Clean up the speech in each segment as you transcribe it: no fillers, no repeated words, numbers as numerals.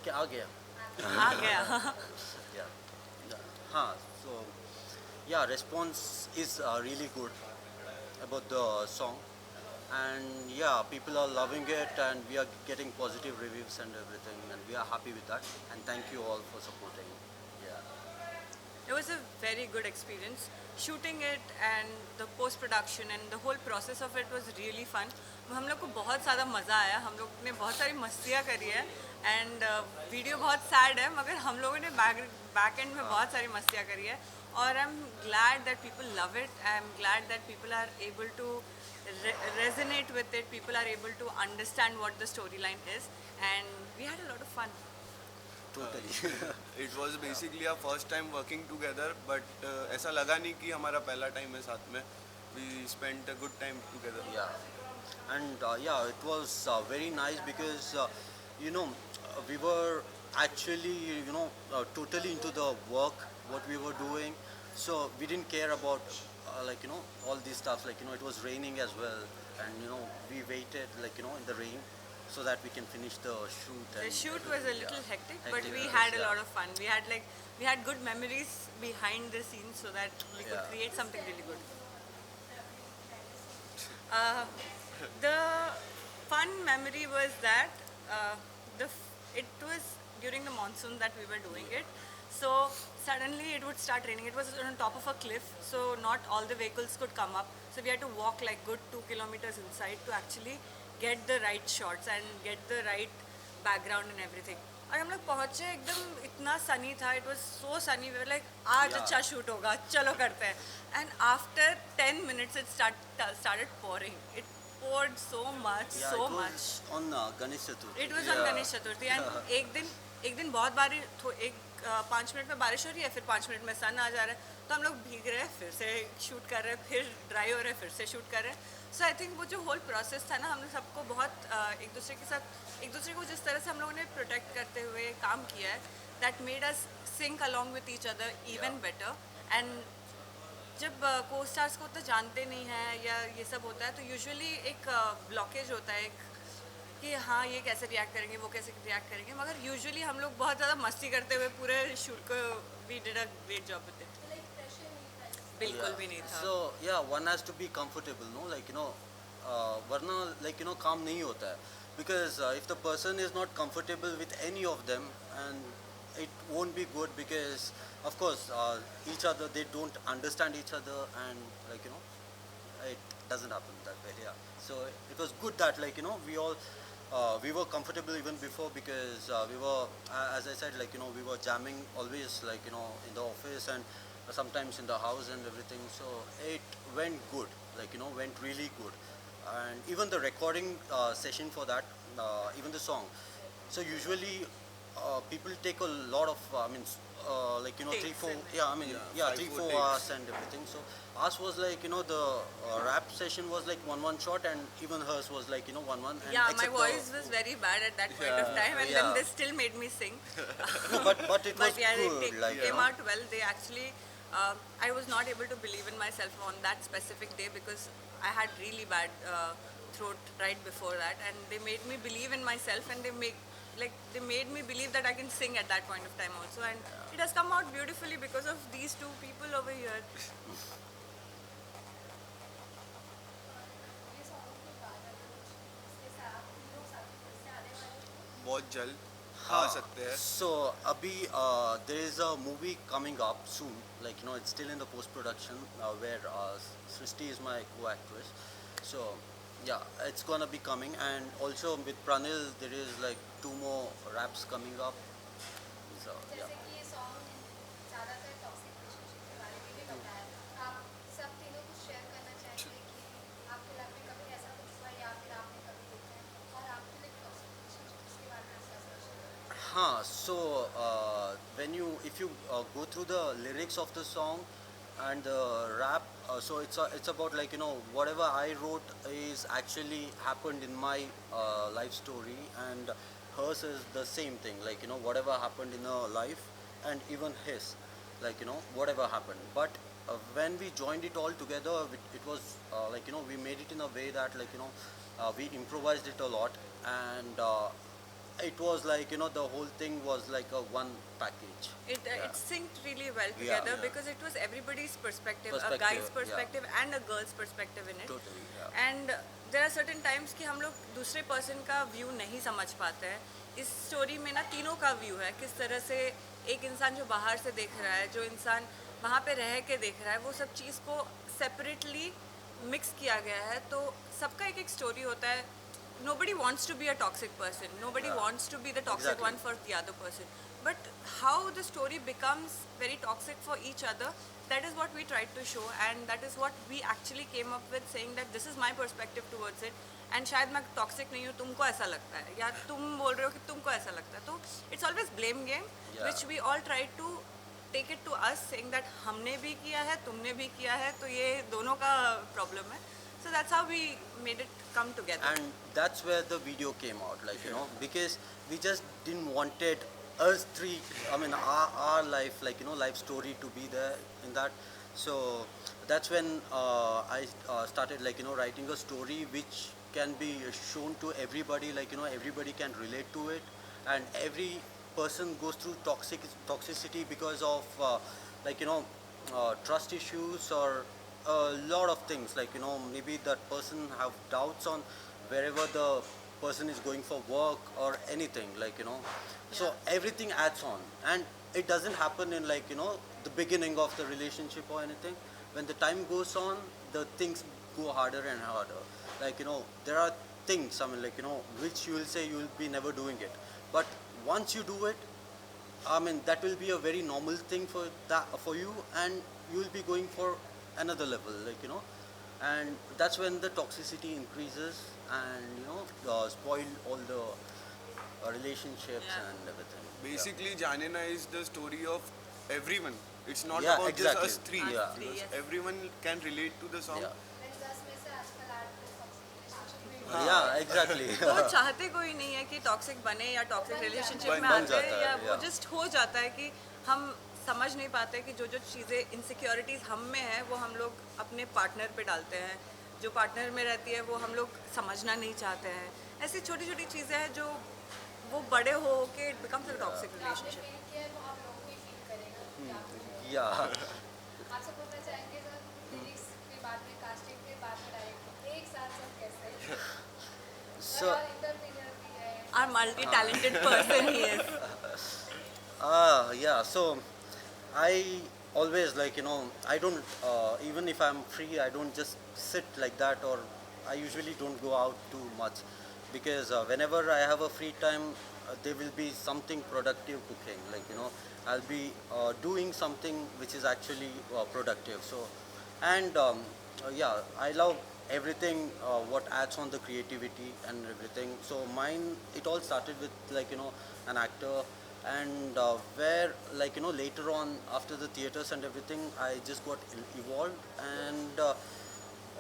Okay, आ गया. आ गया. Yeah. Yeah. हाँ. So yeah, response is really good about the song, and yeah, people are loving it, and we are getting positive reviews and everything, and we are happy with that. And thank you all for supporting. Yeah. It was a very good experience. Shooting it and the post production and the whole process of it was really fun. हम लोग को बहुत ज़्यादा मज़ा आया. हम लोग ने बहुत सारी मस्तियाँ करी है एंड वीडियो बहुत सैड है मगर हम लोगों ने बैक एंड में बहुत सारी मस्तियाँ करी है और I am glad that people love it. I am glad that people are able to resonate with it. People are able to understand what the storyline is and we had a lot of fun. Totally. It was basically our first time working together, but ऐसा लगा नहीं कि हमारा पहला time है साथ में. We spent a good time together. Yeah. And yeah, it was very nice because you know we were actually totally into the work what we were doing, so we didn't care about like all these stuff, like it was raining as well, and we waited like in the rain so that we can finish the shoot. The And shoot was a little hectic, but Hectic, we yes, had a yeah. lot of fun. We had good memories behind the scenes so that we could Yeah. create something really good. The fun memory was that it was during the monsoon that we were doing it. So suddenly it would start raining. It was on top of a cliff, so not all the vehicles could come up. So we had to walk like good 2 kilometers inside to actually get the right shots and get the right background and everything. और हम लोग पहुँचे एकदम इतना सनी था. It was so sunny. We were like आज Yeah. अच्छा shoot होगा, चलो करते हैं. And after 10 minutes it started pouring. It poured so much, yeah, so it was much. on Ganesh Chaturthi. It was on Ganesh Chaturthi and एक दिन बहुत बारिश 5 मिनट में बारिश हो रही है, फिर 5 मिनट में सन आ जा रहा है, तो हम लोग भीग रहे हैं, फिर से शूट कर रहे हैं, फिर ड्राई हो रहे हैं, फिर से शूट कर रहे हैं. सो आई थिंक वो जो होल प्रोसेस था ना, हमने सबको बहुत एक दूसरे को जिस तरह से हम लोगों ने प्रोटेक्ट करते हुए काम किया है, that made us sync along with each other even better. And जब को स्टार्स को तो जानते नहीं हैं या ये सब होता है तो यूजुअली एक ब्लॉकेज होता है कि हाँ ये कैसे रिएक्ट करेंगे, वो कैसे रिएक्ट करेंगे, मगर यूजुअली हम लोग बहुत ज़्यादा मस्ती करते हुए पूरे शूट को we did a great job with it. बिल्कुल भी नहीं था. So yeah, one has to be comfortable, no, like वरना like काम नहीं होता है, because if the person is not comfortable with any of them, and it won't be good, because of course each other, they don't understand each other, and like it doesn't happen that way. Yeah, so it was good that like we all we were comfortable even before, because we were as I said, like we were jamming always, like in the office and sometimes in the house and everything. So it went good, like went really good. And even the recording session for that, even the song, so usually people take a lot of like Takes 3-4, and yeah, I mean, Yeah, yeah, 5-4 3-4 takes. hours and everything. So ours was like the rap session was like one shot, and even hers was like one. And Yeah, my except voice was very bad at that point of Yeah. time, and Yeah. then they still made me sing. no, but it was But yeah, good, it like came out well. They actually, I was not able to believe in myself on that specific day because I had really bad throat right before that, and they made me believe in myself, and they made me believe that I can sing at that point of time also, and it has come out beautifully because of these two people over here. बहुत जल्द आ सकते हैं. So abhi there is a movie coming up soon, like it's still in the post production, where Srishti is my co-actress. So yeah, it's gonna be coming, and also with Pranil there is like 2 more raps coming up. So yeah. जैसे कि ये song ज़्यादातर toxic relationship के बारे में भी बताया. आप सब तीनों कुछ शेयर करना चाहेंगे कि आपके लाइफ में कभी ऐसा कुछ हुआ या फिर आपने कभी देखा है और आपके लिए टॉक्सिक रिलेशनशिप इसके बारे में क्या सोचते हैं? So if you go through the lyrics of the song and the rap, so it's about like whatever I wrote is actually happened in my life story, and hers is the same thing, like whatever happened in her life, and even his, like whatever happened. But when we joined it all together, it was like we made it in a way that like we improvised it a lot, and it was like, the whole thing was like a one package. It synced really well Yeah. together Yeah. because it was everybody's perspective, a Perspective, guy's yeah. perspective and a girl's perspective in it. Totally, yeah. And there are certain times कि हम लोग दूसरे person का view नहीं समझ पाते हैं. इस स्टोरी में ना तीनों का व्यू है, किस तरह से एक इंसान जो बाहर से देख रहा है, जो इंसान वहाँ पे रह के देख रहा है, वो सब चीज़ को सेपरेटली मिक्स किया गया है. तो सबका एक एक स्टोरी होता है. Nobody wants to be a toxic person. Nobody wants to be the toxic Exactly. one for the other person. But how the story becomes very toxic for each other, that is what we tried to show, and that is what we actually came up with, saying that this is my perspective towards it. And शायद मैं toxic नहीं हूँ, तुमको ऐसा लगता है, या तुम बोल रहे हो कि तुमको ऐसा लगता है. तो it's always blame game, Yeah. which we all try to take it to us, saying that हमने भी किया है, तुमने भी किया है, तो ये दोनों का problem है. So that's how we made it come together. And that's where the video came out, like, because we just didn't wanted us three, I mean, our life, like, life story to be there in that. So that's when I started, like, writing a story which can be shown to everybody, like, everybody can relate to it, and every person goes through toxicity because of, like, trust issues or a lot of things, like, maybe that person have doubts on wherever the person is going for work or anything, like, so everything adds on, and it doesn't happen in, like, the beginning of the relationship or anything. When the time goes on, the things go harder and harder, like, there are things, I mean, like, which you will say you will be never doing it, but once you do it, I mean, that will be a very normal thing for you, and you will be going for another level, like, and that's when the toxicity increases, and spoil all the relationships Yeah. and everything. Basically, Jaane is the story of everyone. It's not Yeah, about exactly. just us three. Yeah. Because Yes. everyone can relate to the song. Yeah. मैंने 10 में से आजकल 8 toxic relationship में Yeah, exactly. वो चाहते कोई नहीं है कि टॉक्सिक बने या टॉक्सिक रिलेशनशिप में बन आते जाता हैं, है, या वो yeah. जस्ट हो जाता है कि हम समझ नहीं पाते कि जो जो चीज़ें इनसिक्योरिटीज़ हम में है वो हम लोग अपने पार्टनर पे डालते हैं, जो पार्टनर में रहती है वो हम लोग समझना नहीं चाहते हैं. ऐसी छोटी छोटी चीज़ें हैं जो वो बड़े हो के इट बिकम्स अ टॉक्सिक आपने रिलेशनशिप. फील किया है वो आप लोगों को ही फील करेगा कि आपने Yeah. आपसे पूछना चाहेंगे सर लिरिक्स के बाद में कास्टिंग के बाद में डायरेक्ट एक साथ सब कैसे So, और इंटरप्रेन्योर भी है are multi talented person he is. yeah, so I always, like, I don't, even if I'm free, I don't just sit like that, or I usually don't go out too much, because whenever I have a free time, there will be something productive cooking, like, I'll be doing something which is actually productive. So, and yeah, I love everything what adds on the creativity and everything. So mine, it all started with, like, an actor, and where, like, later on after the theaters and everything, I just got evolved, and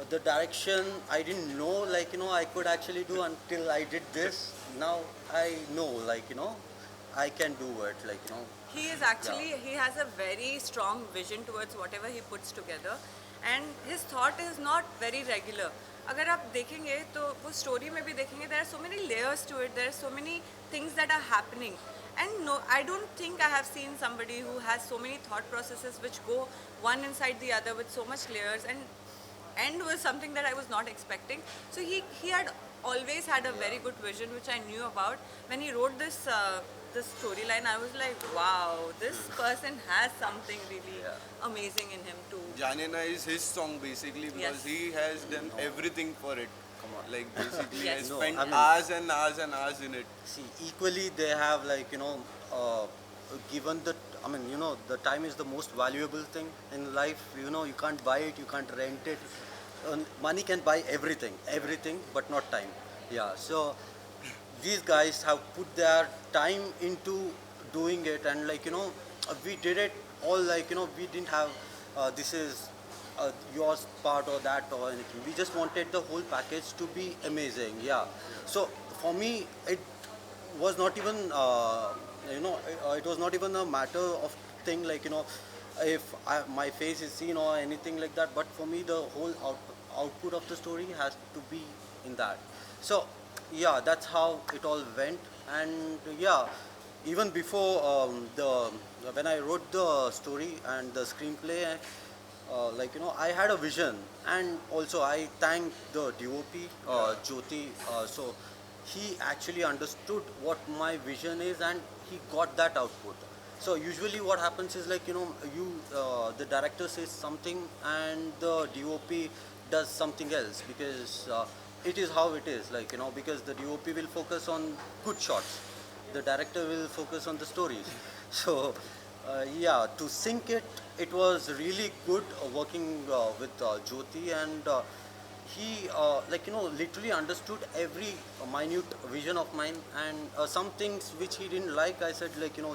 the direction I didn't know, like, I could actually do until I did this. Now I know, like, I can do it, like, He is actually, he has a very strong vision towards whatever he puts together, and his thought is not very regular. अगर आप देखेंगे तो वो story में भी देखेंगे, there are so many layers to it, there are so many things that are happening, and no, I don't think I have seen somebody who has so many thought processes which go one inside the other with so much layers, and end was something that I was not expecting. So he had always had a very good vision, which I knew about. When he wrote this this storyline, I was like, wow, this person has something really amazing in him too. Jaane is his song basically because Yes. he has done everything for it. Come on. Like basically, Yes. has No, spent I mean- hours and hours and hours in it. See, equally they have, like, given the, I mean, the time is the most valuable thing in life. You can't buy it, you can't rent it. Money can buy everything, but not time. Yeah, so these guys have put their time into doing it, and, like, we did it all, like, we didn't have this is yours part or that or anything. We just wanted the whole package to be amazing. Yeah, so for me it was not even it was not even a matter of thing, like, if my face is seen or anything like that, but for me the whole output of the story has to be in that. So yeah, that's how it all went. And yeah, even before when I wrote the story and the screenplay, I had a vision, and also I thank the DOP, Jyoti. So he actually understood what my vision is, and he got that output. So usually what happens is the director says something and the DOP does something else, because it is how it is, because the DOP will focus on good shots, the director will focus on the stories. So yeah, to sync it, it was really good working with Jyoti, and he literally understood every minute vision of mine, and some things which he didn't like, I said,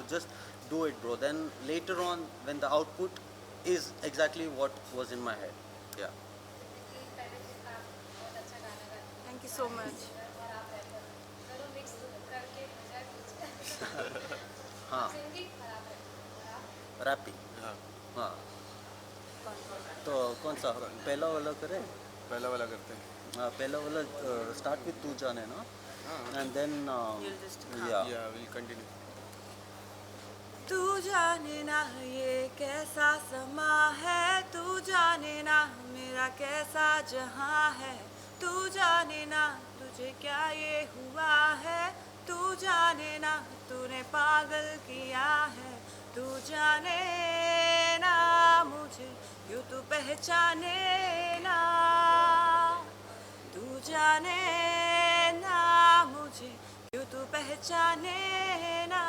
just do it, bro. Then later on, when the output is exactly what was in my head. Yeah. लेकिन पहले दिन आप बहुत अच्छा गाना गाते हैं thank you so much. और आप रैपर दोनों मिक्स करके मजा कुछ हाँ, सिंगिंग खराब है और आप रैपिंग। हाँ, हाँ, तो कौन सा पहला वाला करें? पहला वाला करते हैं। पहला वाला स्टार्ट विथ तू जाने ना, एंड देन You'll just- या या विल कंटिन्यू। तू जाने ना ये कैसा समा है, तू जाने ना मेरा कैसा जहां है, तू जाने ना तुझे क्या ये हुआ है, तू जाने ना तूने पागल किया है, तू जाने ना मुझे यूं तू पहचाने ना, तू जाने ना मुझे यूं तू पहचाने ना।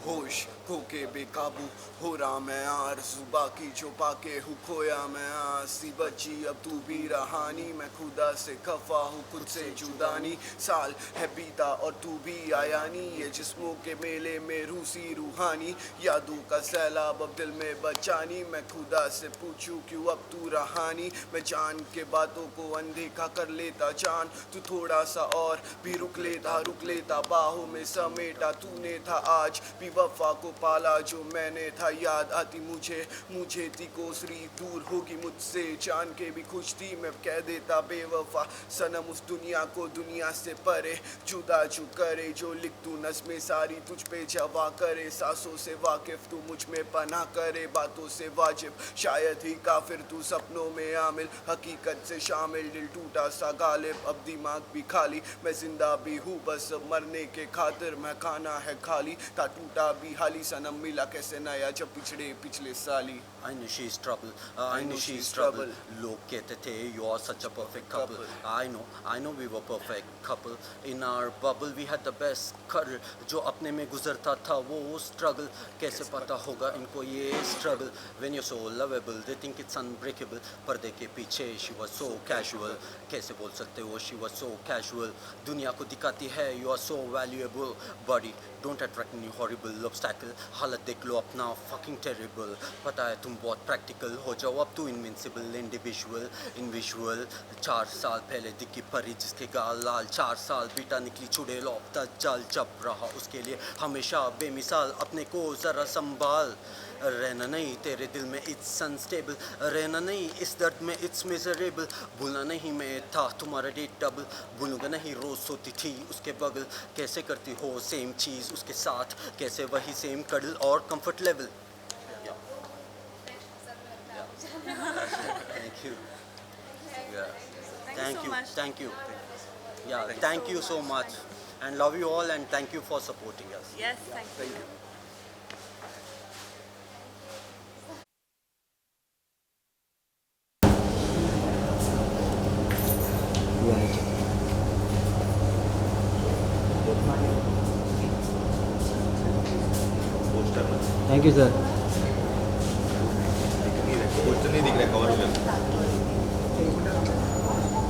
होश खो के बेकाबू हो रहा मैं आरज़ू बाकी जो पाके हूँ खोया मैं आसी बची अब तू भी रहानी मैं खुदा से खफा हूँ खुद से जुदानी साल है बीता और तू भी आया नहीं ये जिस्मों के मेले में रूसी रूहानी यादों का सैलाब अब दिल में बचानी मैं खुदा से पूछूं क्यों अब तू रहानी मैं जान के बातों को अनदेखा कर लेता जान तू थोड़ा सा और भी रुक लेता बाहों में समेटा तूने था आज भी वफा को पाला जो मैंने था याद आती मुझे थी कोसरी दूर होगी मुझसे जान के भी खुश थी मैं कह देता बेवफा सनम उस दुनिया को दुनिया से परे जुदा जो करे जो लिख तू नज़्में सारी तुझ पे जवा करे सांसों से वाकिफ तू मुझ में पनाह करे बातों से वाजिब शायद ही काफिर तू सपनों में आमिल हकीकत से शामिल दिल टूटा सा गालिब अब दिमाग भी खाली मैं जिंदा भी हूँ बस मरने के खातिर मैं खाना है खाली था टूटा भी हाली सनम मिला कैसे नया जब पिछले साली I knew she's trouble. I knew she's trouble. लोग कहते थे you are such a perfect couple. I know we were perfect couple. In our bubble we had the best cuddle. जो अपने में गुजरता था वो struggle. कैसे पता होगा इनको ये struggle. When you're so lovable, they think it's unbreakable. पर्दे के पीछे she was so casual. कैसे बोल सकते हो she was so casual. दुनिया को दिखाती है you are so valuable. Body don't attract me horrible obstacle. हालत देख लो अपना fucking terrible. पता है तुम बहुत प्रैक्टिकल हो जाओ अब तू इनविंसिबल इंडिविजुअल इन विजुअल 4 साल पहले दिखी परी जिसके गाल लाल 4 साल बीटा निकली चुड़ैल ऑफ जल जब रहा उसके लिए हमेशा बेमिसाल अपने को ज़रा संभाल रहना नहीं तेरे दिल में इट्स अनस्टेबल रहना नहीं इस दर्द में इट्स मिजरेबल भूलना नहीं मैं था तुम्हारा डेट डबल भूलूंगा नहीं रोज़ सोती थी उसके बगल कैसे करती हो सेम चीज़ उसके साथ कैसे वही सेम कडल और comfort level Thank you. Yeah. Thank you so much. Thank you. Yeah, thank you so much. And love you all and thank you for supporting us. Yes, thank you. Thank you. Thank you sir. कुछ तो नहीं दिख रहा cover में।